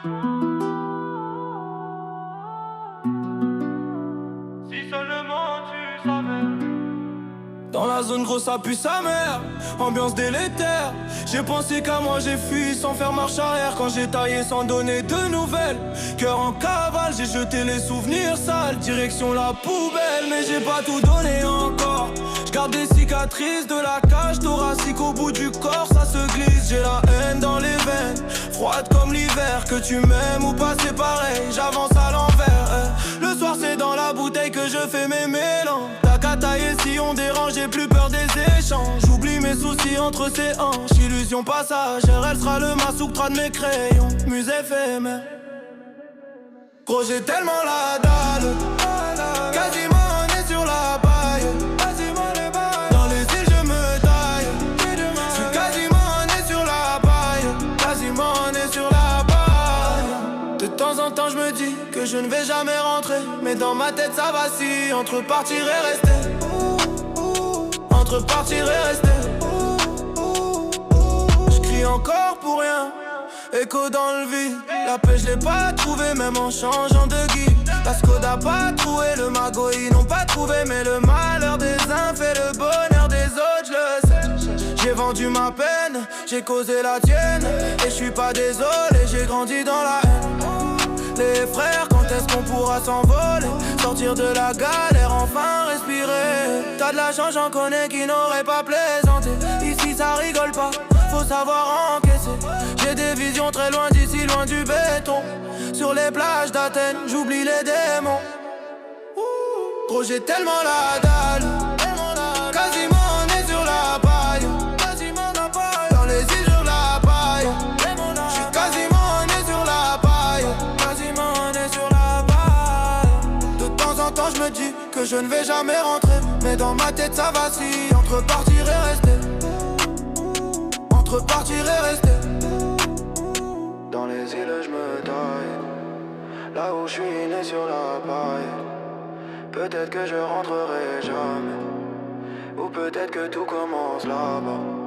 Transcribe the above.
Si seulement tu savais. Dans la zone gros ça pue sa mère, ambiance délétère. J'ai pensé qu'à moi j'ai fui sans faire marche arrière. Quand j'ai taillé sans donner de nouvelles, cœur en cavale, j'ai jeté les souvenirs sales. Direction la poubelle, mais j'ai pas tout donné encore. J'garde des cicatrices de la cage thoracique au bout du corps, ça se glisse. J'ai la haine dans les veines, froide comme l'hiver. Que tu m'aimes ou pas c'est pareil, j'avance à l'envers. Le soir c'est dans la bouteille que je fais mes mélanges. T'as qu'à tailler si on dérange, j'ai plus peur des échanges. J'oublie mes soucis entre ses hanches. Illusion passagère, elle sera le massouctra de mes crayons. Muse éphémère. Gros j'ai tellement la dalle, quasiment on est sur la paille. Dans les îles je me taille. J'suis quasiment on est sur la paille. Quasiment on est sur la paille. De temps en temps je me dis que je ne vais jamais rentrer, mais dans ma tête ça vacille. Entre partir et rester, entre partir et rester. J'crie encore pour rien, écho dans le vide. La paix je l'ai pas trouvée même en changeant de guide. La Skoda pas trouvé, le magot ils n'ont pas trouvé. Mais le malheur des uns fait le bonheur des autres, je le sais. J'ai vendu ma peine, j'ai causé la tienne. Et je suis pas désolé, j'ai grandi dans la haine. Les frères, quand est-ce qu'on pourra s'envoler? Sortir de la galère, enfin respirer. T'as de la chance, j'en connais qui n'auraient pas plaisanté. Ici ça rigole pas, faut savoir encaisser. J'ai des visions très loin d'ici, loin du béton. Sur les plages d'Athènes, j'oublie les démons. Gros j'ai tellement la dalle, quasiment on est sur la paille. Dans les îles sur la paille. J'suis quasiment on est sur la paille. Quasiment on est sur la paille. De temps en temps je me dis que je ne vais jamais rentrer, mais dans ma tête ça vacille. Entre partir et rester, entre partir et rester. Dans les îles je me taille, là où je suis né sur la paille. Peut-être que je rentrerai jamais, ou peut-être que tout commence là-bas.